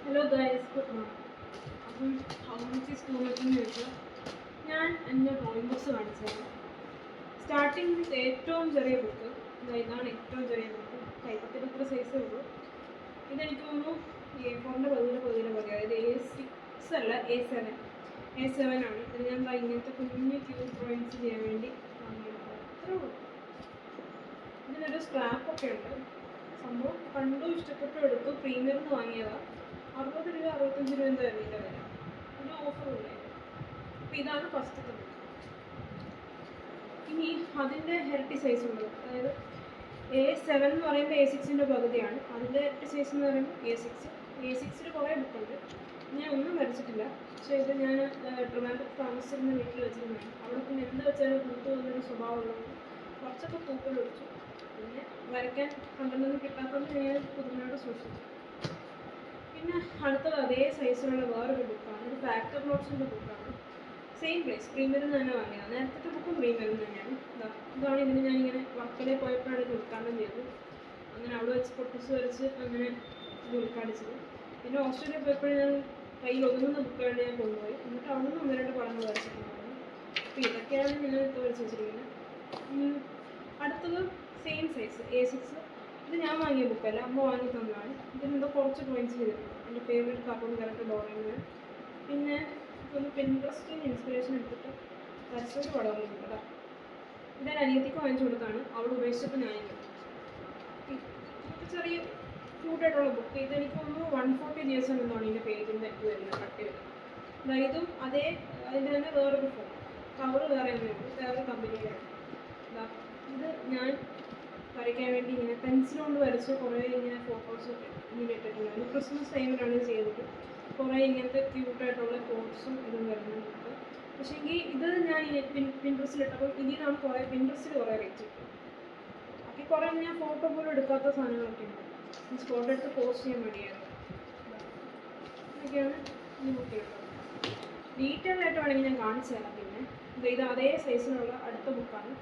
Hello guys, good morning. അപ്പം house സ്കൂളിലെന്ന് ചോദിച്ചാൽ ഞാൻ എൻ്റെ ഡ്രോയിങ് ബുക്സ് കാണിച്ചത് സ്റ്റാർട്ടിങ് ഏറ്റവും ചെറിയ ബുക്ക് ഇതാണ്. ഏറ്റവും ചെറിയ ബുക്ക് കൈപ്പത്തിൽ ഇത്ര സൈസേ ഉള്ളൂ. ഇതെനിക്ക് തോന്നുന്നു A4ൻ്റെ പകുതിയുടെ പകുതി, അതായത് A6 അല്ല A7 ആണ്. ഇത് ഞാൻ ഇങ്ങനത്തെ കുഞ്ഞു ക്യൂബ് ഡ്രോയിങ്സ് ചെയ്യാൻ വേണ്ടി വാങ്ങിയതാണ്. അത്രേ ഉള്ളൂ. ഇതിനൊരു സ്ക്രാപ്പൊക്കെ ഉണ്ട്. സംഭവം കണ്ടു, ഇഷ്ടപ്പെട്ടു, എടുത്തു. പ്രീമിയറിൽ നിന്ന് വാങ്ങിയതാണ്. 60 രൂപ 65 രൂപ എന്താ അറിയില്ല വില. ഒരു ഓഫറുമില്ല. അപ്പോൾ ഇതാണ് ഫസ്റ്റത്തെ ബുക്ക്. ഇനി അതിൻ്റെ ഇരട്ടി സൈസ് ഉള്ളത്, അതായത് A7 എന്ന് പറയുമ്പോൾ A6ൻ്റെ പകുതിയാണ്. അതിൻ്റെ ഇരട്ടി സൈസ് എന്ന് പറയുമ്പോൾ A6 കുറേ ബുക്കുണ്ട്. ഞാൻ ഒന്നും വരച്ചിട്ടില്ല. പക്ഷേ ഇത് ഞാൻ ട്രിവാൻഡ്രത്ത് താമസിച്ചിരുന്ന വീട്ടിൽ വെച്ചിരുന്നതാണ്. അവിടെ പിന്നെ എന്ത് വെച്ചാലും തൂത്ത് വന്നൊരു സ്വഭാവമുള്ളത് കുറച്ചൊക്കെ തൂക്കൽ വെച്ചു. പിന്നെ വരയ്ക്കാൻ കണ്ടൊന്നും കിട്ടാത്തതുകൊണ്ട് ഞാൻ പുതുമയോടെ സൂക്ഷിച്ചു. പിന്നെ അടുത്തത് അതേ സൈസിലുള്ള വേറൊരു ബുക്കാണ്. ഒരു ഫാക്ടർ നോട്ട്സിൻ്റെ ബുക്കാണ്. സെയിം പ്രൈസ്, പ്രീമിയറിൽ നിന്ന് തന്നെ വാങ്ങിയതാണ്. നേരത്തെ ബുക്കും പ്രീമിയറിൽ നിന്ന് തന്നെയാണ്. ഇതാണ്. ഇതിന് ഞാനിങ്ങനെ വർക്കലയിൽ പോയപ്പോഴാണ് ഇത് ഉദ്ഘാടനം ചെയ്തത്. അങ്ങനെ അവിടെ വെച്ച് പൊട്ടിച്ച് വരച്ച് അങ്ങനെ ഇത് ഉദ്ഘാടിച്ചത്. പിന്നെ ഓസ്ട്രേലിയ പോയപ്പോഴും ഞാൻ കയ്യിൽ ഒതുങ്ങുന്ന ബുക്കുകൾ ഞാൻ കൊണ്ടുപോയി. എന്നിട്ട് അവിടെ നിന്ന് 1-2 പടങ്ങൾ വരച്ചിട്ടുണ്ടായിരുന്നു. അപ്പോൾ ഇതൊക്കെയാണ് ഞാൻ ഇപ്പോൾ വരച്ച് വെച്ചിരിക്കുന്നത്. അടുത്തത് സെയിം സൈസ് A6. ഇത് ഞാൻ വാങ്ങിയ ബുക്കല്ല, അമ്മ വാങ്ങി തന്നതാണ്. ഇതിനെന്തോ കുറച്ച് ഡ്രോയിങ്സ് ചെയ്തിട്ടുണ്ട്. എൻ്റെ ഫേവറേറ്റ് കാർട്ടൂൺ ക്യാരക്ടർ ഡോറേമോൻ. പിന്നെ ഒന്ന് പിൻട്രസ്റ്റിൽ നിന്ന് ഇൻസ്പിറേഷൻ എടുത്തിട്ട് വരച്ചൊരു പടമൊന്നും കേട്ടോ. ഇതെൻ്റെ അനിയത്തിക്ക് വാങ്ങിച്ചു കൊടുത്താണ്. അവൾ ഉപേക്ഷിച്ചപ്പോൾ ഞാനില്ല. ഇതൊക്കെ ചെറിയ ക്യൂട്ടായിട്ടുള്ള ബുക്ക്. ഇതെനിക്ക് തോന്നുന്നു 140 GS എന്നാണ് ഇതിൻ്റെ പേജിൻ്റെ ഇത് വരുന്നത്, കട്ട് വരുന്നത്. ഇതും അതേ, അതിൻ്റെ തന്നെ വേറൊരു ഫോൺ. കവർ വേറെ ഒന്നുമില്ല, വേറൊരു കമ്പനിയിലാണ്. ഇത് ഞാൻ വരയ്ക്കാൻ വേണ്ടി ഇങ്ങനെ പെൻസിൽ കൊണ്ട് വരച്ച് കുറേ ഇങ്ങനെ ഫോട്ടോസൊക്കെ ഇങ്ങനെ ഇട്ടിട്ടുണ്ടായിരുന്നു. ക്രിസ്മസ് ടൈമിലാണ് ഇത് ചെയ്തത്. കുറേ ഇങ്ങനത്തെ ക്യൂട്ടായിട്ടുള്ള കോട്ട്സും ഇതും വരുന്നുണ്ട്. പക്ഷേങ്കിൽ ഇത് ഞാൻ പിൻട്രസ്റ്റിലിട്ടപ്പോൾ ഇതിനാണ് പിൻട്രസ്റ്റിൽ കുറേ റേറ്റ് കിട്ടും. ബാക്കി കുറേ ഞാൻ ഫോട്ടോ പോലും എടുക്കാത്ത സാധനങ്ങളൊക്കെ ഉണ്ട്. മീൻസ് ഫോട്ടോ എടുത്ത് പോസ്റ്റ് ചെയ്യാൻ വേണ്ടിയായിരുന്നു. ഇതൊക്കെയാണ് ഈ ബുക്കിലുള്ളത്. ഡീറ്റെയിൽ ആയിട്ട് വേണമെങ്കിൽ ഞാൻ കാണിച്ചു തരാം. പിന്നെ ഇത് അതേ സൈസിലുള്ള അടുത്ത ബുക്കാണ്.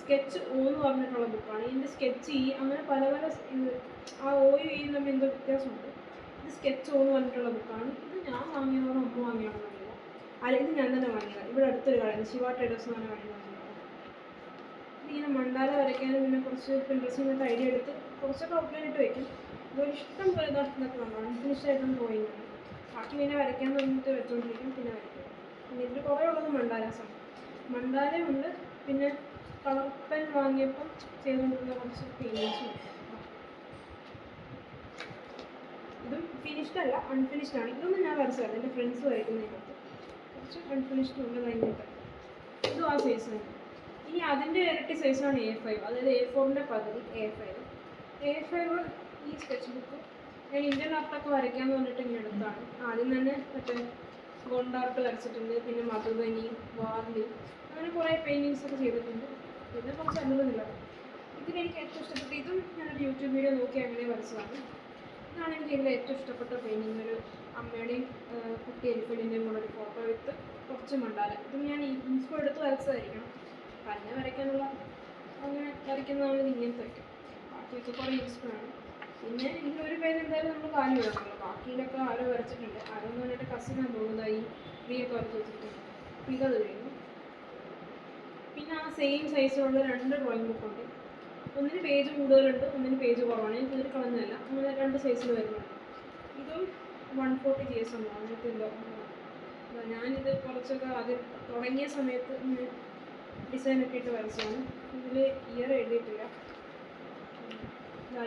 സ്കെച്ച് O എന്ന് പറഞ്ഞിട്ടുള്ള ബുക്കാണ്. ഇതിൻ്റെ സ്കെച്ച് E, അങ്ങനെ പല ഇത് ആ Oയും E തമ്മിൽ എന്തോ വ്യത്യാസമുണ്ട്. ഇത് സ്കെച്ച് O എന്ന് പറഞ്ഞിട്ടുള്ള ബുക്കാണ്. ഇത് ഞാൻ വാങ്ങിയതാണോ അമ്മ വാങ്ങിയാണോ എന്നറിയില്ല. ഇത് ഞാൻ തന്നെ വാങ്ങിയതാണ്. ഇവിടെ അടുത്തൊരു കടയാണ്, ശിവ ട്രേഡേഴ്സ് എന്ന് പറഞ്ഞ കടയിൽ വാങ്ങിയതാണ്. ഇതിങ്ങനെ മണ്ടാല വരയ്ക്കാനും പിന്നെ കുറച്ച് പിൻട്രസ്റ്റിങ്ങൊക്കെ ഐഡിയ എടുത്ത് കുറച്ചൊക്കെ ഔട്ട്ലൈൻ ഇട്ട് വയ്ക്കും. ഇതൊരു ഇഷ്ടം പോലെ ഇതൊക്കെ വന്നു അൺഫിനിഷ്ഡ് ആയിട്ടൊന്നും പോയില്ല. ബാക്കി പിന്നെ വരയ്ക്കാൻ തോന്നിയിട്ട് വെച്ചുകൊണ്ടിരിക്കും, പിന്നെ വരയ്ക്കും. പിന്നെ ഇതിൽ കുറേ ഉള്ളത് മണ്ടാലാസാണ്. മണ്ടാലയുണ്ട്. പിന്നെ കളർ പെൻ വാങ്ങിയപ്പം ചെയ്തുകൊണ്ടിരുന്ന കുറച്ച് പെയിൻറ്റിങ്സും. ഇതും ഫിനിഷ്ഡ് അല്ല, അൺഫിനിഷ്ഡ് ആണ്. ഇതൊന്നും ഞാൻ വരച്ചതല്ല, എൻ്റെ ഫ്രണ്ട്സ് വരയ്ക്കുന്നതിനകത്ത് കുറച്ച് അൺഫിനിഷ്ഡ് ഉണ്ട് കഴിഞ്ഞിട്ട്. ഇതും ആ സൈസ് തന്നെ. ഇനി അതിൻ്റെ ഇരട്ടി സൈസാണ് A5, അതായത് A4ൻ്റെ പകുതി A5. ഈ സ്കെച്ച് ബുക്ക് ഞാൻ ഇന്ത്യൻ ആർട്ടൊക്കെ വരയ്ക്കാമെന്ന് പറഞ്ഞിട്ട് ഇങ്ങനെ എടുത്താണ്. ആദ്യം തന്നെ മറ്റേ ഗോണ്ടാർട്ട് വരച്ചിട്ടുണ്ട്. പിന്നെ മധുബനി, വാർലി, അങ്ങനെ കുറേ പെയിൻറ്റിങ്സൊക്കെ ചെയ്തിട്ടുണ്ട്. പിന്നെ കുറച്ച് അല്ലതൊന്നുമില്ല. ഇതിലെനിക്ക് ഏറ്റവും ഇഷ്ടപ്പെട്ട ഇതും ഞാനൊരു യൂട്യൂബ് വീഡിയോ നോക്കി അങ്ങനെ വരച്ചതാണ്. ഇതാണ് എനിക്ക് ഇതിൽ ഏറ്റവും ഇഷ്ടപ്പെട്ട പെയിൻറ്റിങ്. ഒരു അമ്മയുടെയും കുട്ടി എലിഫൻറ്റിൻ്റെയും കൂടെ ഒരു ഫോട്ടോ എടുത്ത് കുറച്ച് മണ്ടാല. ഇതും ഞാൻ ഇൻസ്പോ എടുത്ത് വരച്ചതായിരിക്കണം. തന്നെ വരയ്ക്കാനുള്ള അങ്ങനെ വരയ്ക്കുന്നതാണ് ഇങ്ങനത്തെ വയ്ക്കും. ബാക്കിയൊക്കെ കുറേ ഇൻസ്പയറാണ്. പിന്നെ ഇതിലൊരു പേര് എന്തായാലും നമ്മൾ കാര്യം ഇടണമല്ലോ. ബാക്കിയിലൊക്കെ ആരോ വരച്ചിട്ടുണ്ട്. ആരോന്ന് പറഞ്ഞിട്ട് കസിനാണ് പോകുന്നത്. ഈ ഫ്രീയൊക്കെ വരച്ച് വെച്ചിട്ടുണ്ട്. അപ്പോൾ ഇതത് കഴിഞ്ഞു. പിന്നെ ആ സെയിം സൈസിലുള്ള 2 ഡ്രോയിങ് ബുക്കുണ്ട്. ഒന്നിന് പേജ് കൂടുതലുണ്ട്, ഒന്നിന് പേജ് കുറവാണ്. ഞാൻ കീറി കളഞ്ഞതല്ല, അങ്ങനെ 2 സൈസിൽ വരുന്നുണ്ട്. ഇതും 140 GS ഉണ്ടോ അങ്ങനത്തെ എന്തോ. ഞാനിത് കുറച്ചൊക്കെ ആദ്യം തുടങ്ങിയ സമയത്ത് ഡിസൈനൊക്കെ ഇട്ട് വരച്ചതാണ്. ഇതിൽ ഇയർ എഴുതിയിട്ടില്ല.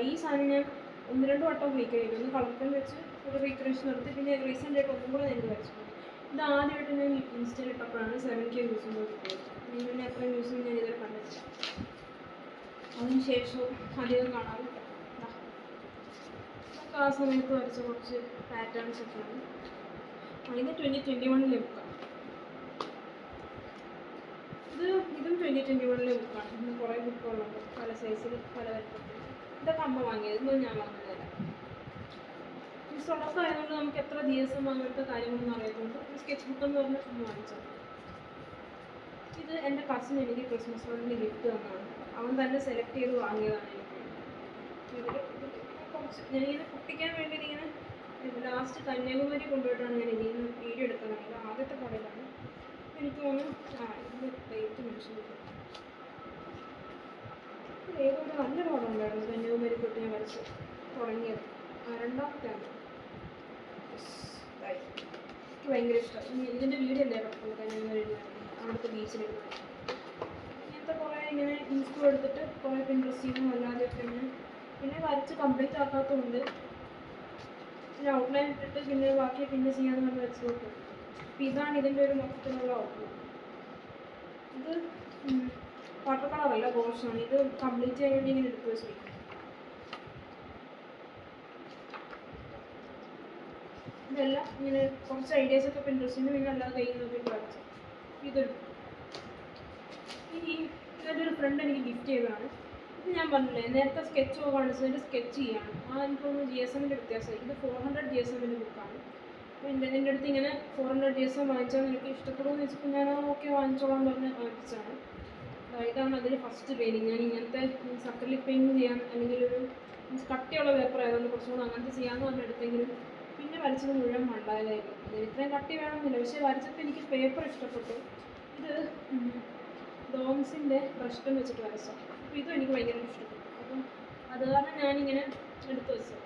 ഈ സാധനം ഞാൻ 1-2 വട്ടം റീക്രിയേറ്റ് ചെയ്തു. ഒന്ന് കളർ പെൻ വെച്ച് ഒരു റീക്രിയേഷൻ നടത്തി. പിന്നെ റീസെൻ്റായിട്ട് ഒന്നും കൂടെ ഞാൻ ഇത് വരച്ചിട്ടുണ്ട്. ഇത് ആദ്യമായിട്ട് ഞാൻ ഇൻസ്റ്റയിൽ ഇട്ടപ്പോഴാണ് 7K വ്യൂസ് എന്ന് കിട്ടിയത്. പിന്നെ അത്രയും വ്യൂസ് ഞാൻ ഇതുവരെ കണ്ടിട്ടില്ല. അതിനുശേഷവും അധികം കാണാറില്ല. നമുക്ക് ആ സമയത്ത് വരച്ച കുറച്ച് പാറ്റേൺസ് ഒക്കെയാണ്. ഇത് 2021 ബുക്കാണ്. ഇതും 2021 ബുക്കാണ്. ഇന്ന് കുറേ ബുക്കുകളുണ്ട്, പല സൈസിൽ, പല വലുപ്പത്തിൽ. ഇതൊക്കെ അമ്മ വാങ്ങിയത്, ഇതൊന്നും ഞാൻ വാങ്ങുന്നില്ല. ഈ തുടക്കമായതുകൊണ്ട് നമുക്ക് എത്ര ദിവസം അങ്ങനത്തെ കാര്യങ്ങളൊന്നും അറിയാത്തതുകൊണ്ട് സ്കെച്ച് ബുക്ക് എന്ന് പറഞ്ഞാൽ അമ്മ വാങ്ങിച്ചത്. ഇത് എൻ്റെ കസിൻ എനിക്ക് ക്രിസ്മസ് കാർഡിന് ഗിഫ്റ്റ് തന്നതാണ്. അവൻ തന്നെ സെലക്ട് ചെയ്ത് വാങ്ങിയതാണ് എനിക്ക്. ഇതിൽ കുറച്ച് ഞാനിങ്ങനെ പൊട്ടിക്കാൻ വേണ്ടി ഇങ്ങനെ ലാസ്റ്റ് കന്യാകുമാരി കൊണ്ടുപോയിട്ടാണ് ഞാൻ ഇതിൽ നിന്ന് വീഡിയോ എടുത്തത്. ഇത് ആദ്യത്തെ കടയിലാണ്. എനിക്ക് തോന്നുന്നു ഇതിൻ്റെ ഡേറ്റ് മെൻഷൻ ചെയ്തു. ഏതൊരു നല്ലൊരു പടം ഉണ്ടായിരുന്നു കന്യാകുമാരി തൊട്ട് ഞാൻ വരച്ച് തുടങ്ങിയത്. രണ്ടാമത്തെയാണ്. എനിക്ക് ഭയങ്കര ഇഷ്ടം. ഇതിൻ്റെ വീഡിയോ അല്ലേ കിടക്കുന്നത് കന്യാകുമാരി അവിടുത്തെ ബീച്ചിലിരുന്നത്. ഇങ്ങനത്തെ കുറേ ഇങ്ങനെ ഇൻസ്പോ എടുത്തിട്ട് കുറേ പിൻട്രസ്റ്റിങ്ങും അല്ലാതെയൊക്കെ ഇങ്ങനെ പിന്നെ വരച്ച് കംപ്ലീറ്റ് ആക്കാത്തതുകൊണ്ട് പിന്നെ ഔട്ട്ലൈൻ ഇട്ടിട്ട് പിന്നെ ബാക്കി പിന്നെ ചെയ്യാമെന്ന് പറഞ്ഞ് വരച്ച് നോക്കും. അപ്പം ഇതാണ് ഇതിൻ്റെ ഒരു മൊത്തത്തിലുള്ള ഔട്ട്ലൈൻ. ഇത് വാട്ടർ കളറല്ല, ഗോഷാണ്. ഇത് കംപ്ലീറ്റ് ചെയ്യാൻ വേണ്ടി ഇങ്ങനെ എടുത്ത് വെച്ചിരിക്കും. ഇതെല്ലാം ഇങ്ങനെ കുറച്ച് ഐഡിയാസൊക്കെ പിൻട്രസ്റ്റിന് പിന്നെ അല്ലാതെ കയ്യിൽ നോക്കിയിട്ട് വരച്ചു. ഇതൊരു ഇതൊരു ഫ്രണ്ട് എനിക്ക് ഗിഫ്റ്റ് ചെയ്തതാണ്. ഇത് ഞാൻ പറഞ്ഞില്ലേ നേരത്തെ സ്കെച്ച് കാണിച്ചതിൻ്റെ സ്കെച്ച് ചെയ്യാണ്. എനിക്ക് തോന്നുന്നു GSMൻ്റെ വ്യത്യാസമായി. ഇത് 400 GSMൻ്റെ ബുക്കാണ്. അപ്പോൾ എൻ്റെ അടുത്ത് ഇങ്ങനെ 400 GSM വാങ്ങിച്ചാൽ നിനക്ക് ഇഷ്ടപ്പെടുമെന്ന് വെച്ചപ്പോൾ ഞാൻ ഓക്കെ വാങ്ങിച്ചോളാം പറഞ്ഞ് വാങ്ങിച്ചതാണ്. ഇതാണ് അതിൽ ഫസ്റ്റ് പെയിൻറ്റിങ്. ഞാൻ ഇങ്ങനത്തെ അക്രിലിക് പെയിൻറ്റിങ് ചെയ്യാൻ അല്ലെങ്കിൽ ഒരു കട്ടിയുള്ള പേപ്പർ ആയതുകൊണ്ട് കുറച്ചും കൂടെ അങ്ങനത്തെ ചെയ്യാമെന്ന് പറഞ്ഞെടുത്തെങ്കിലും പിന്നെ വരച്ചത് മുഴുവൻ മണ്ടായതായിരുന്നു. ഇത്രയും കട്ടി വേണമെന്നില്ല, പക്ഷേ വരച്ചപ്പോൾ എനിക്ക് പേപ്പർ ഇഷ്ടപ്പെട്ടു. ഇത് ഡോംസിൻ്റെ ബ്രഷ് പെൻ വെച്ചിട്ട് വരച്ചു. അപ്പോൾ ഇതും എനിക്ക് ഭയങ്കര ഇഷ്ടപ്പെട്ടു. അപ്പം അത് കാരണം ഞാനിങ്ങനെ എടുത്ത് വെച്ചത്.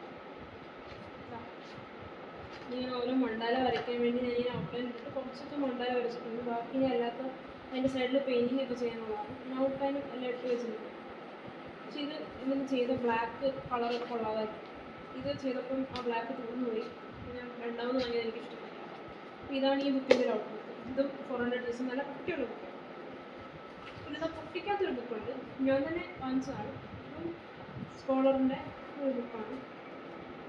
ഇങ്ങനെ ഓരോ മണ്ടാല വരയ്ക്കാൻ വേണ്ടി ഞാനിങ്ങനെ ഔട്ട്ലൈൻ ഇട്ടിട്ട് കുറച്ചൊക്കെ മണ്ടാല വരച്ചിട്ടുണ്ട്. ബാക്കി ഞാൻ അല്ലാത്ത അതിൻ്റെ സൈഡിൽ പെയിൻറ്റിങ് ഒക്കെ ചെയ്യാനുള്ളതാണ്. ഞാൻ ഔട്ട്ലൈനും എല്ലാം ഇട്ട് വെച്ചിട്ടുണ്ട്. പക്ഷേ ഇതിന് ചെയ്ത ബ്ലാക്ക് കളർ കൊള്ളാതായിരുന്നു. ഇത് ചെയ്തപ്പം ആ ബ്ലാക്ക് തീർന്നു പോയി. ഞാൻ രണ്ടാമത് വാങ്ങിയത് എനിക്ക് ഇഷ്ടപ്പെട്ടില്ല. അപ്പോൾ ഇതാണ് ഈ ബുക്കിൻ്റെ ഒരു ഔട്ട്ലുക്ക്. ഇതും 400 GSM നല്ല കുട്ടിയുള്ള ബുക്ക്. പിന്നെ ഇത് പൊട്ടിക്കാത്തൊരു ബുക്കുണ്ട്, ഞാൻ തന്നെ വാങ്ങിച്ചതാണ്. ഇതും സ്കോളറിൻ്റെ ഒരു ബുക്കാണ്.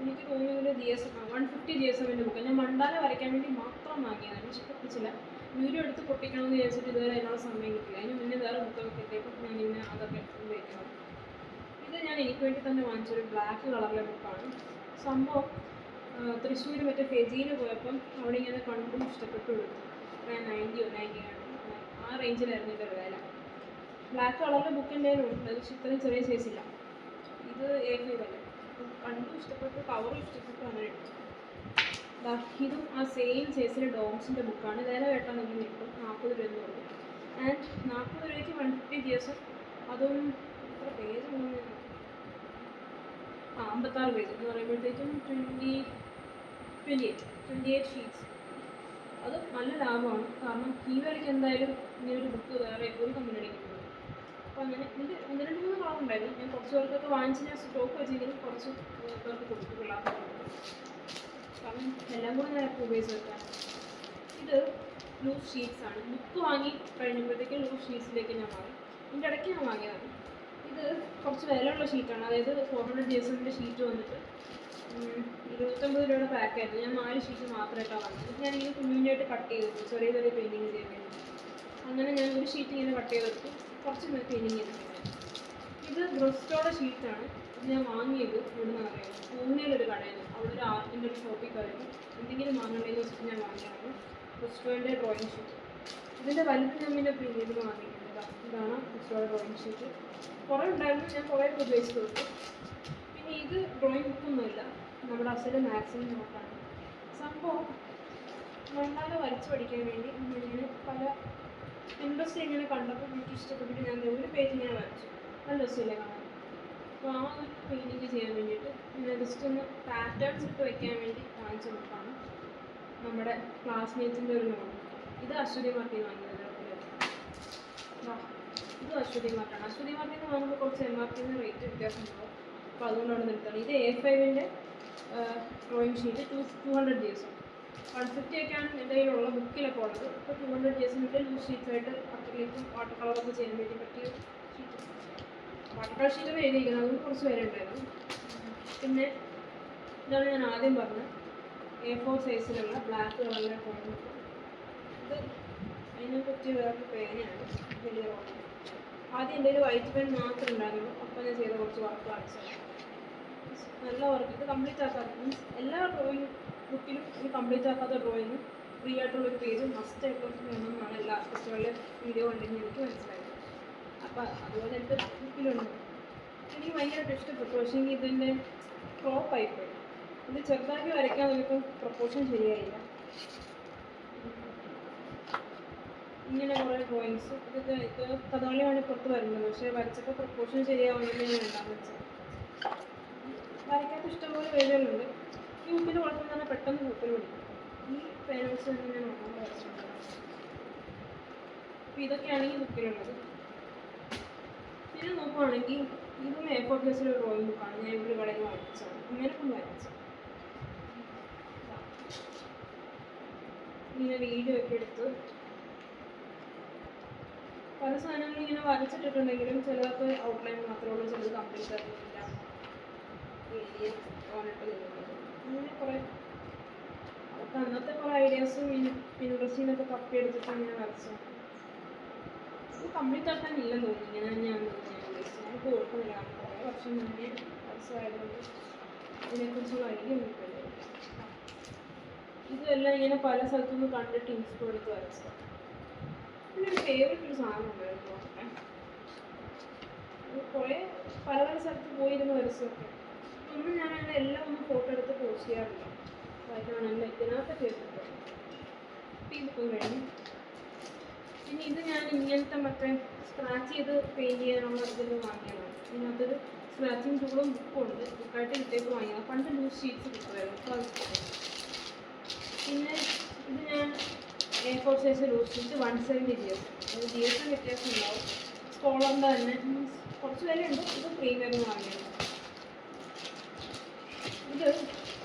എനിക്ക് തോന്നുന്നത് GSM 150 GSMൻ്റെ ബുക്കാണ്. ഞാൻ മണ്ടാല വരയ്ക്കാൻ വേണ്ടി മാത്രം വാങ്ങിയതാണ്. പക്ഷെ പൊട്ടിച്ചില്ല. വീഡിയോ എടുത്ത് പൊട്ടിക്കണമെന്ന് വിചാരിച്ചിട്ട് ഇതുവരെ അതിനുള്ള സമയം കിട്ടില്ല. അതിന് മുന്നേ വേറെ ബുക്കൊക്കെ കിട്ടിയപ്പോൾ ഞാൻ ഇങ്ങനെ അതൊക്കെ ഉപയോഗിക്കണം. ഇത് ഞാൻ എനിക്ക് വേണ്ടി തന്നെ വാങ്ങിച്ചൊരു ബ്ലാക്ക് കളറിലെ ബുക്കാണ്. സംഭവം തൃശ്ശൂർ മറ്റേ ഫെജീന് പോയപ്പം അവിടെ ഇങ്ങനെ കണ്ടും ഇഷ്ടപ്പെട്ടു കൊടുത്തു. 90 ആ റേഞ്ചിലായിരുന്നു ഇതിൻ്റെ വില. ബ്ലാക്ക് കളറിലെ ബുക്കിൻ്റെ ഉണ്ട്, പക്ഷെ ഇത്രയും ചെറിയ സൈസില്ല. ഇത് A5 അല്ലേ. കണ്ടും ഇഷ്ടപ്പെട്ടു, കവറും ഇഷ്ടപ്പെട്ടു, അങ്ങനെ എടുത്തു. ഇതും ആ സെയിം സൈസിലെ ഡോംസിൻ്റെ ബുക്കാണ്. വില കേട്ടാണെങ്കിൽ കിട്ടും 40 രൂപ എന്ന് പറഞ്ഞു. ആൻഡ് 40 രൂപയ്ക്ക് 150 GSM. അതും എത്ര പേജ് 56 പേജ് എന്ന് പറയുമ്പോഴത്തേക്കും 28 ഷീറ്റ്സ്. അത് നല്ല ലാഭമാണ്. കാരണം ഈ വിലയ്ക്ക് എന്തായാലും ഇങ്ങനൊരു ബുക്ക് വേറെ ഒരു കമ്പനിയുടെ കിട്ടുന്നത്. അപ്പോൾ അങ്ങനെ ഇതിൻ്റെ 1-2-3 കളറുണ്ടായിരുന്നു. ഞാൻ കുറച്ച് പേർക്കൊക്കെ വാങ്ങിച്ച് ഞാൻ സ്റ്റോക്ക് വെച്ചെങ്കിലും കുറച്ച് പേർക്ക് കൊടുത്തു, പിള്ളേർക്ക് കൊടുത്തു. കാരണം എല്ലാം കൂടെ ഞാൻ എപ്പോൾ ഉപയോഗിച്ച് വെക്കാം. ഇത് ലൂസ് ഷീറ്റ്സ് ആണ്. ബുക്ക് വാങ്ങി കഴിഞ്ഞപ്പോഴത്തേക്കും ലൂസ് ഷീറ്റ്സിലേക്ക് ഞാൻ മാറി. ഇതിൻ്റെ ഇടയ്ക്ക് ഞാൻ വാങ്ങിയതാണ്. ഇത് കുറച്ച് വിലയുള്ള ഷീറ്റാണ്. അതായത് 400 GSMൻ്റെ ഷീറ്റ് വന്നിട്ട് 29 രൂപയുടെ പാക്കായിരുന്നു. ഞാൻ 4 ഷീറ്റ് മാത്രമായിട്ടാണ് വാങ്ങിയത്. ഇത് ഞാനിങ്ങനെ കുഞ്ഞുകുഞ്ഞായിട്ട് കട്ട് ചെയ്തെടുത്തു ചെറിയ ചെറിയ പെയിൻറ്റിങ് ചെയ്യാൻ വേണ്ടി. അങ്ങനെ ഞാൻ ഒരു ഷീറ്റ് ഇങ്ങനെ കട്ട് ചെയ്തെടുത്തു, കുറച്ച് പെയിൻറ്റിങ് ചെയ്തിട്ടുണ്ട്. ഇത് ബ്രസ്റ്റോയുടെ ഷീറ്റാണ്. ഇത് ഞാൻ വാങ്ങിയത് ഇവിടെ നിന്ന് അറിയാം, പൂനെയിലൊരു കടയിൽ നിന്ന്. അവിടെ ഒരു ആർട്ടിൻ്റെ ഒരു ഷോപ്പിൽ കയറി എന്തെങ്കിലും വാങ്ങണ്ടേന്ന് വെച്ചിട്ട് ഞാൻ വാങ്ങിയതാണ് ബ്രസ്റ്റോയുടെ ഡ്രോയിങ് ഷീറ്റ്. ഇതിൻ്റെ വലുത് ഞാൻ പിന്നെ പ്രീമിയത്തിൽ വാങ്ങിയിട്ടുണ്ട്. ഇതാണ് ബ്രസ്റ്റോയുടെ ഡ്രോയിങ് ഷീറ്റ്. കുറേ ഉണ്ടായിരുന്നു, ഞാൻ കുറേ ഉപയോഗിച്ച് കൊടുത്തു. പിന്നെ ഇത് ഡ്രോയിങ് ബുക്കൊന്നുമില്ല, നമ്മുടെ അസല് മാക്സിമം നോക്കാണ്. സംഭവം മണ്ടാല വരച്ച് പഠിക്കാൻ വേണ്ടി ഞാനിങ്ങനെ പല ഇൻട്രസ്റ്റ് ഇങ്ങനെ കണ്ടപ്പോൾ എനിക്ക് ഇഷ്ടപ്പെട്ടിട്ട് ഞാൻ ഒരു പേജ് ഇങ്ങനെ വരച്ചു. നല്ല രസമില്ലേ കാണാൻ. അപ്പോൾ ആ ഒരു പെയിൻറ്റിങ് ചെയ്യാൻ വേണ്ടിയിട്ട് ഞാൻ ജസ്റ്റ് ഒന്ന് പാറ്റേൺസ് ഇട്ട് വയ്ക്കാൻ വേണ്ടി വാങ്ങിച്ച ബുക്കാണ് നമ്മുടെ ക്ലാസ്മേറ്റ്സിൻ്റെ ഒരു നോട്ട്. ഇത് അശ്വതി മാർക്കിൽ വാങ്ങിയത്. ഇത് അശ്വതി മാർക്കാണ്. അശ്വതി മാർക്കിൽ നിന്ന് വാങ്ങുമ്പോൾ കുറച്ച് MRP റേറ്റ് വ്യത്യാസം ഉണ്ടാവും. അപ്പോൾ അതുകൊണ്ട് അവിടെ നിർത്തണം. ഇത് A5ൻ്റെ ഡ്രോയിങ് ഷീറ്റ് 200 GSM. 150 ഒക്കെയാണ് എൻ്റെ കയ്യിലുള്ള ബുക്കിലൊക്കെ ഉള്ളത്. ഇപ്പോൾ 200 GSMൻ്റെ ലൂസ് ഷീറ്റ്സായിട്ട് അക്രിലിക്കും വാട്ടർ കളറൊക്കെ ചെയ്യാൻ വേണ്ടി പറ്റിയ ഷീറ്റ്. വാട്ടർ കളർ ഷീറ്റ് എന്ന് എഴുതിയിരിക്കുന്നത്, അതുകൊണ്ട് കുറച്ച് പേരെ ഉണ്ടായിരുന്നു. പിന്നെ ഇതാണ് ഞാൻ ആദ്യം പറഞ്ഞത് A4 സൈസിലുള്ള ബ്ലാക്ക് കളറിലെ ഡ്രോയിങ് ബുക്ക്. ഇത് അതിനെ പറ്റിയ വേറൊരു പേനയാണ്, വലിയ റോഡ്. ആദ്യം എൻ്റെ ഒരു വൈറ്റ് പെൻ മാത്രമേ ഉണ്ടായിരുന്നുള്ളൂ. അപ്പോൾ ഞാൻ ചെയ്ത കുറച്ച് വർക്ക് കാണിച്ചത് നല്ല വർക്ക്. ഇത് കംപ്ലീറ്റ് ആക്കാത്ത മീൻസ് എല്ലാ ഡ്രോയിങ് ബുക്കിലും ഇത് കംപ്ലീറ്റ് ആക്കാത്ത ഡ്രോയിങ് ഫ്രീ ആയിട്ടുള്ളൊരു പേജ് മസ്റ്റായിട്ട് വേണമെന്നാണ് എല്ലാ ആർട്ടിസ്റ്റുകളുടെ വീഡിയോ കണ്ടെങ്കിൽ എനിക്ക് മനസ്സിലായത്. അപ്പോൾ അതുപോലെ എൻ്റെ ബുക്കിലുണ്ട്. എനിക്ക് ഭയങ്കരമായിട്ട് ഇഷ്ടപ്പെട്ടു. പക്ഷേ എങ്കിൽ ഇതിൻ്റെ ക്രോപ്പായിപ്പോയി. ഇത് ചെറുതാക്കി വരയ്ക്കാൻ നമുക്ക് പ്രൊപ്പോർഷൻ ശരിയായില്ല. ഇങ്ങനെ കുറേ ഡ്രോയിങ്സ് ഇത് കഥകളിയാണ് പുറത്ത് വരുന്നത്. പക്ഷേ വരച്ചപ്പോൾ പ്രൊപ്പോർഷൻ ശരിയാവുന്നതിന് ഞാൻ വേണ്ടാന്ന് വെച്ചത്. വരയ്ക്കാത്ത ഇഷ്ടംപോലെ പേരുകളുണ്ട്. ഈ ബുക്കിൻ്റെ കുഴപ്പം തന്നെ പെട്ടെന്ന് പൂപ്പൽ പിടിക്കും. ഈ പേന വെച്ച് തന്നെ ഞാൻ നോക്കാൻ വരച്ചിട്ടുണ്ട്. അപ്പോൾ ഇതൊക്കെയാണ് ഈ ബുക്കിലുള്ളത്. പിന്നെ നോക്കുവാണെങ്കിൽ ഇതും A4 പേജിലെ ഡ്രോയിങ് ബുക്കാണ്. ഞാൻ ഇവിടെ കടയിൽ വാങ്ങിച്ചതാണ്. ഇങ്ങനെ ഒന്ന് വരച്ചത്. ഇങ്ങനെ വീഡിയോ ഒക്കെ എടുത്ത് പല സാധനങ്ങളും ഇങ്ങനെ വരച്ചിട്ടിട്ടുണ്ടെങ്കിലും ചിലതൊക്കെ ഔട്ട്ലൈൻ മാത്രമേ ഉള്ളൂ, ചിലത് കംപ്ലീറ്റ് ആക്കിയിട്ടില്ല. വലിയ തോന്നിട്ട് നിൽക്കുന്നത് അങ്ങനെ കുറേ അതൊക്കെ അന്നത്തെ കുറേ ഐഡിയാസും പിൻട്രസ്റ്റിൽ നിന്നൊക്കെ തപ്പിയെടുത്തിട്ട് ഇങ്ങനെ വരച്ചത്. അത് കംപ്ലീറ്റ് ആക്കാനില്ലെന്ന് തോന്നി. ഇങ്ങനെ തന്നെയാണ് ഞാൻ ഉദ്ദേശിച്ചത്. ഞാൻ ഓർക്കുന്നില്ല. കുറേ വർഷം മുന്നേ വരച്ചതായതുകൊണ്ട് ഇതിനെക്കുറിച്ചുള്ള ഐഡിയ ഒന്നും. ഇതെല്ലാം ഇങ്ങനെ പല സ്ഥലത്തുനിന്ന് കണ്ടിട്ട് ഇൻസ്പോ എടുത്ത് വരച്ചതാണ്. പിന്നെ ഒരു ഫേവറേറ്റ് ഒരു സാധനം ഉണ്ടായിരുന്നു നോക്കട്ടെ. കുറേ പല പല സ്ഥലത്ത് പോയിരുന്ന് വരച്ചതൊക്കെ. ഒന്നും ഞാൻ അങ്ങനെ എല്ലാം ഒന്ന് ഫോട്ടോ എടുത്ത് പോസ്റ്റ് ചെയ്യാറില്ല. അപ്പോൾ അതിനാണ് എല്ലാം ഇതിനകത്തൊക്കെ എടുത്തിട്ടുള്ളത്. അപ്പോൾ ഇതിപ്പോൾ കഴിഞ്ഞു. പിന്നെ ഇത് ഞാൻ ഇങ്ങനത്തെ മറ്റേ സ്ക്രാച്ച് ചെയ്ത് പെയിൻറ്റ് ചെയ്യാനുള്ള ഇതൊക്കെ വാങ്ങിയതാണ്. ഇതിനകത്തൊരു സ്ക്രാച്ചിങ് ടൂളും ബുക്കും ഉണ്ട്. ബുക്കായിട്ട് കിട്ടിയപ്പോൾ വാങ്ങിയതാണ്. പണ്ട് ലൂസ് ഷീറ്റ്സ് കിട്ടുമായിരുന്നു. അപ്പോൾ അത് പിന്നെ ഇത് ഞാൻ A4 size loose sheet 170 GS. അത് GS വ്യത്യാസം ഉണ്ടാവും. സ്കോളറിൻ്റെ തന്നെ കുറച്ച് വിലയുണ്ട്. ഇത് പ്രീമിയറിന് വാങ്ങിയത്. ഇത്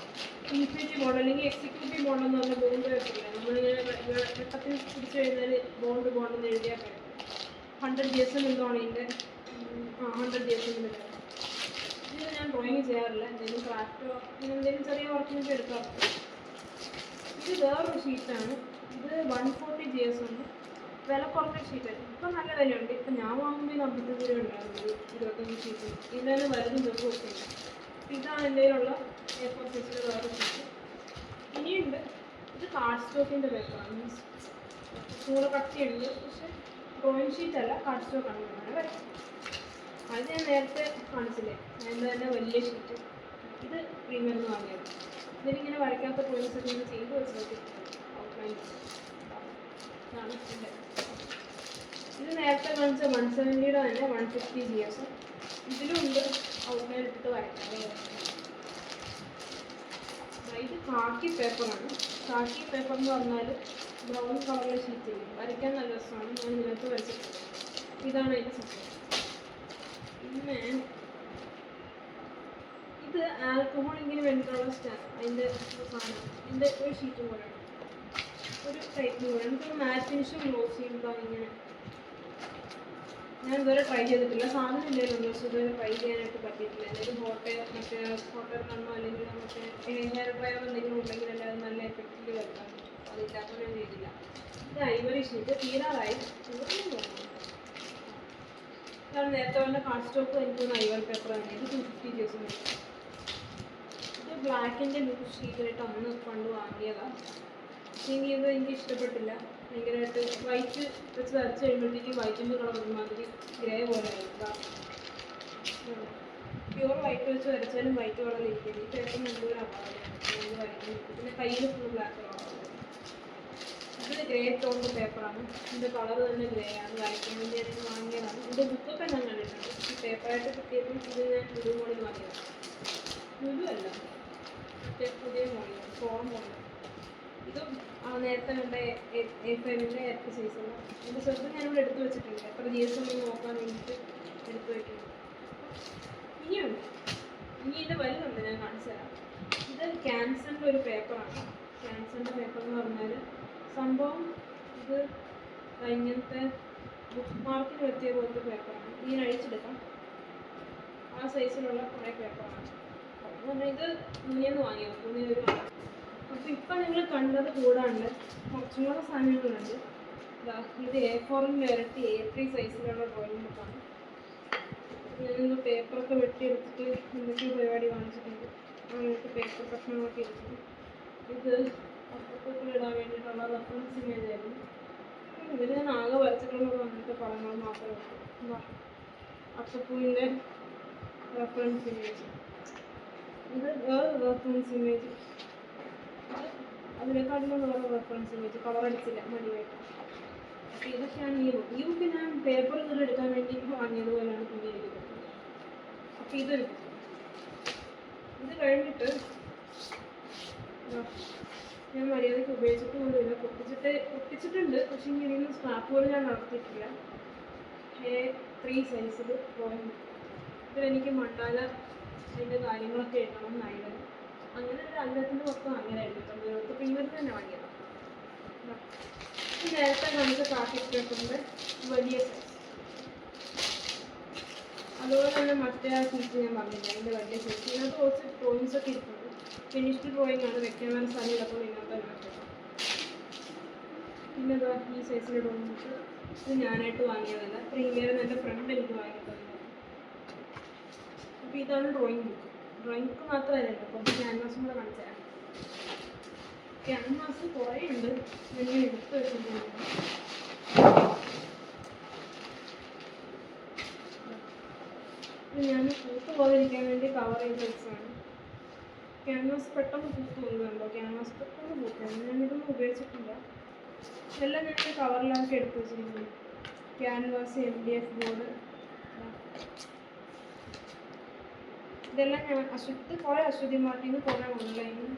ഇൻഫിനിറ്റി മോഡൽ അല്ലെങ്കിൽ എക്സിക്യൂട്ടീവ് മോഡൽ എന്ന് പറഞ്ഞ ബോണ്ട് പേപ്പറില്ല. നമ്മളിങ്ങനെ വെട്ടത്തിൽ പിടിച്ച് കഴിഞ്ഞാൽ ബോണ്ടെന്ന് എഴുതിയാൽ പറ്റും. 100 GS എന്തോണ് ഇതിൻ്റെ 100 GS ഇത് ഞാൻ ഡ്രോയിങ് ചെയ്യാറില്ല. എന്തെങ്കിലും ക്രാഫ്റ്റോ അങ്ങനെ എന്തെങ്കിലും ചെറിയ വർക്കിനൊക്കെ എടുക്കാറുണ്ട്. ഇത് വേറൊരു ഷീറ്റാണ്. ഇത് 140 GS ഉണ്ട്. വില കുറഞ്ഞ ഷീറ്റാണ്. ഇപ്പം നല്ല വിലയുണ്ട്. ഇപ്പം ഞാൻ വാങ്ങുമ്പോൾ 55 രൂപ ഉണ്ടായിരുന്നു 25 ഷീറ്റ്. ഇതിൻ്റെ തന്നെ വലുതും ചെറുതുമൊക്കെ ഉണ്ട്. ഇതാണ് എൻ്റെ കയ്യിലുള്ള A4 സൈസിലെ വേറെ ഷീറ്റ്. ഇനിയുണ്ട്. ഇത് കാർഡ് സ്റ്റോക്കിൻ്റെ പേപ്പറാണ്. മീൻസ് കൂടെ കട്ടിയുണ്ട്. പക്ഷേ ഡ്രോയിങ് ഷീറ്റല്ല, കാർഡ് സ്റ്റോക്കാണ്. അങ്ങനെ വരയ്ക്കും. അത് ഞാൻ നേരത്തെ കാണിച്ചില്ലേ, അതിൻ്റെ തന്നെ വലിയ ഷീറ്റ്. ഇത് പ്രീമിയറിന് വാങ്ങിയത്. ഇതിലിങ്ങനെ വരയ്ക്കാത്ത ഡ്രോയിങ്സ് ഒക്കെ ഇങ്ങനെ ചെയ്ത് വെച്ചതൊക്കെ ഔട്ട്ലൈൻ. ഇതാണ് ഇതിൻ്റെ. ഇത് നേരത്തെ കാണിച്ച 170യുടെ തന്നെ 150 GS. ഇതിലുണ്ട് ഔട്ട്ലൈൻ ഇട്ടിട്ട് വരയ്ക്കാം. ഇത് കാക്കി പേപ്പറാണ്. കാക്കി പേപ്പർ എന്ന് പറഞ്ഞാൽ ബ്രൗൺ കളറിലെ ഷീറ്റ് ചെയ്യും. വരയ്ക്കാൻ നല്ല രസമാണ്. ഞാൻ ഇതിനകത്ത് വരച്ചിട്ടുണ്ട്. ഇതാണ് അതിൻ്റെ സംഭവം. പിന്നെ ഇത് ആൽക്കഹോളിങ്ങിന് വേണ്ടിയിട്ടുള്ള അതിൻ്റെ സാധനം. ഇതിൻ്റെ ഒരു ഷീറ്റും കൂടെ ഉണ്ട്. ഒരു ടൈപ്പ് കൂടെ. എനിക്കൊരു മാറ്റ് ഫിനിഷും ഗ്ലോസ് ചെയ്യുന്നതാണ്. ഇങ്ങനെ ഞാൻ ഇതുവരെ ട്രൈ ചെയ്തിട്ടില്ല. സാധനം എന്തെങ്കിലും പക്ഷേ ഇതുവരെ ട്രൈ ചെയ്യാനായിട്ട് പറ്റിയിട്ടില്ല. എന്തെങ്കിലും ഹോട്ട് എയർ കണ്ണോ അല്ലെങ്കിൽ മറ്റേ ഹെയർ ഡ്രയർ എന്തെങ്കിലും ഉണ്ടെങ്കിൽ അല്ലാതെ നല്ല എഫക്റ്റീവ് വരുത്താൻ അതില്ലാത്തപ്പോൾ ഞാൻ ചെയ്തില്ല. ഇത് ഐവറി ഷീറ്റ് തീരാറായി. ഇതാണ് നേരത്തെ പറഞ്ഞ കാർഡ് സ്റ്റോക്ക്. എനിക്കൊന്ന് ഐവറി പേപ്പർ തന്നെ. ഇത് 250 GS ഉണ്ട്. ഇത് ബ്ലാക്കിൻ്റെ ലൂസ് ഷീറ്റായിട്ട് അന്ന് പണ്ട് വാങ്ങിയതാണ്. പക്ഷേ ഇത് എനിക്ക് ഇഷ്ടപ്പെട്ടില്ല. ഭയങ്കരമായിട്ട് വൈറ്റ് വെച്ച് വരച്ച് കഴിയുമ്പോഴത്തേക്കും വൈറ്റിൻ്റെ കളർ ഒരുമാതിരി ഗ്രേ പോലെ ആയിരിക്കും. പ്യൂർ വൈറ്റ് വെച്ച് വരച്ചാലും വൈറ്റ് കളർ ഇരിക്കില്ല. ഈ പേപ്പർ നല്ലൊരു അപാകതയാണ് വരയ്ക്കുന്നത്. പിന്നെ കയ്യിൽ ഫുൾ ബ്ലാക്ക് കളറാണ്. ഇത് ഗ്രേ ടോണിൻ്റെ പേപ്പറാണ്. ഇതിൻ്റെ കളർ തന്നെ ഗ്രേ ആണ്. വരയ്ക്കാൻ വേണ്ടി എനിക്ക് വാങ്ങിയതാണ്. ഇതിൻ്റെ ബുക്കൊക്കെ ഞാൻ കണ്ടിട്ടുണ്ട്. ഈ പേപ്പറായിട്ട് കിട്ടിയപ്പോൾ ഇത് ഞാൻ പുതിയ മോഡൽ വാങ്ങിയതാണ്. ലുലു അല്ല, മറ്റേ പുതിയ മോഡലാണ്, ഫോർ മോഡൽ. ഇതും നേരത്തെ കണ്ട A5ൻ്റെ ഇരട്ടി സൈസുള്ള. എൻ്റെ ചെറുത് ഞാനിവിടെ എടുത്ത് വെച്ചിട്ടുണ്ട്. എത്ര GS ഉണ്ടെന്ന് നോക്കാൻ വേണ്ടിയിട്ട് എടുത്ത് വയ്ക്കുന്നത്. ഇനിയുണ്ട്. ഇനി ഇതിൻ്റെ വലുതുണ്ട്, ഞാൻ കാണിച്ചു തരാം. ഇത് ക്യാൻസറിൻ്റെ ഒരു പേപ്പറാണ്. ക്യാൻസറിൻ്റെ പേപ്പർ എന്ന് പറഞ്ഞാൽ സംഭവം ഇത് ഇങ്ങനത്തെ ബുക്ക് മാർക്കിന് പറ്റിയ പോലത്തെ പേപ്പറാണ്. ഇങ്ങനെ അഴിച്ചെടുക്കാം. ആ സൈസിലുള്ള കുറേ പേപ്പറാണ്. എന്ന് പറഞ്ഞാൽ ഇത് തുണിയെന്ന് വാങ്ങിയത്. തുണിയൊരു അപ്പോൾ ഇപ്പം നിങ്ങൾ കണ്ടത് കൂടാണ്ട് കുറച്ചും കൂടെ സാധനങ്ങളുണ്ട്. ഇത് A4ൻ്റെ ഇരട്ടി A3 സൈസിലുള്ള ഡ്രോയിങ് ബുക്കാണ്. ഞാനിന്ന് പേപ്പറൊക്കെ വെട്ടിയെടുത്തിട്ട് എന്തൊക്കെയോ പരിപാടി കാണിച്ചിട്ടുണ്ട്. അങ്ങനത്തെ പേപ്പർ കഷ്ണങ്ങളൊക്കെ എടുത്തിട്ട് ഇത് അപ്പൂക്കൾ ഇടാൻ വേണ്ടിയിട്ടുള്ള റെഫറൻസ് ഇമേജ് ആയിരുന്നു. ഇതിൽ ഞാൻ ആകെ വരച്ചിട്ടുള്ളത് അങ്ങനത്തെ പടങ്ങൾ മാത്രമേ ഉള്ളൂ. അപ്പൂവിൻ്റെ റെഫറൻസ് ഇമേജ്, ഇത് വേറെ റെഫറൻസ് ഇമേജ്, അതിനെക്കാട്ടിലും വേറെ റെഫറൻസ് ഇമേജ്, കളർ അടിച്ചില്ല മടിയായിട്ട്. അപ്പോൾ ഇതൊക്കെയാണ് ഈ ബുക്ക് ഞാൻ പേപ്പർ ഇതിൽ എടുക്കാൻ വേണ്ടി വാങ്ങിയതുപോലെയാണ് പിന്നെ എഴുതിയത്. അപ്പോൾ ഇതൊരു ബുക്ക്. ഇത് കഴിഞ്ഞിട്ട് ഞാൻ മര്യാദയ്ക്ക് ഉപയോഗിച്ചിട്ട് പോലുമില്ല, പൊട്ടിച്ചിട്ടുണ്ട്, പക്ഷേ ഇങ്ങനെ ഇതിന് സ്ക്രാപ്പ് പോലും ഞാൻ നടത്തിയിട്ടില്ല. A3 സൈസിൽ ഡ്രോയിങ്. ഇതിലെനിക്ക് മണ്ടാല അതിൻ്റെ കാര്യങ്ങളൊക്കെ എഴുതണം എന്നായിരുന്നു. അങ്ങനെ ഒരു അഞ്ചത്തിൻ്റെ മൊത്തം അങ്ങനെ എഴുതിയിട്ടുണ്ട്. പിന്നീട് തന്നെ വാങ്ങിയതാണ്. നേരത്തെ നമുക്ക് കാർട്ടിക് പേപ്പറിൻ്റെ വലിയ സൈസ്, അതുപോലെ തന്നെ മറ്റേ ആ സീറ്റ് ഞാൻ പറഞ്ഞില്ല, അതിൻ്റെ വലിയ സൈസ്. ഇതിനകത്ത് കുറച്ച് ഡ്രോയിങ്സ് ഒക്കെ ഇരിക്കുന്നത് ഫിനിഷ്ഡ് ഡ്രോയിങ് ആണ്, വെക്കാൻ വേണ്ട സ്ഥലമില്ലപ്പോൾ ഇതിനകത്ത് തന്നെ വെക്കണം. പിന്നെ ഈ സൈസിൻ്റെ ഡ്രോയിങ്സ് ഇത് ഞാനായിട്ട് വാങ്ങിയതല്ല, പ്രീമിയർ എൻ്റെ ഫ്രണ്ട് എനിക്ക് വാങ്ങി തന്നത്. അപ്പോൾ ഇതാണ് ഡ്രോയിങ് ബുക്ക്. ഡ്രോയിങ് ബുക്ക് മാത്രമല്ല, കുറച്ച് ക്യാൻവാസും കൂടെ കാണിച്ചു തരാം. ക്യാൻവാസ് കുറേ ഉണ്ട്, ഞാൻ എടുത്ത് വെച്ചിട്ടുണ്ട്. ഞാൻ പൂത്ത് പോകാതിരിക്കാൻ വേണ്ടി കവർ ചെയ്ത് വെച്ചതാണ്. ക്യാൻവാസ് പെട്ടെന്ന് പൂത്ത് പോകുന്നുണ്ടോ? ക്യാൻവാസ് പെട്ടെന്ന് പൂക്കുന്നു. ഞാനിതൊന്നും ഉപയോഗിച്ചിട്ടില്ല. എല്ലാം ഞാൻ കവറിലാക്കി എടുത്ത് വെച്ചിരിക്കുന്നു. ക്യാൻവാസ്, MDF ബോർഡ്, ഇതെല്ലാം ഞാൻ കുറേ അശ്വതി മാർട്ടിന്ന്, കുറേ ഓൺലൈനിൽ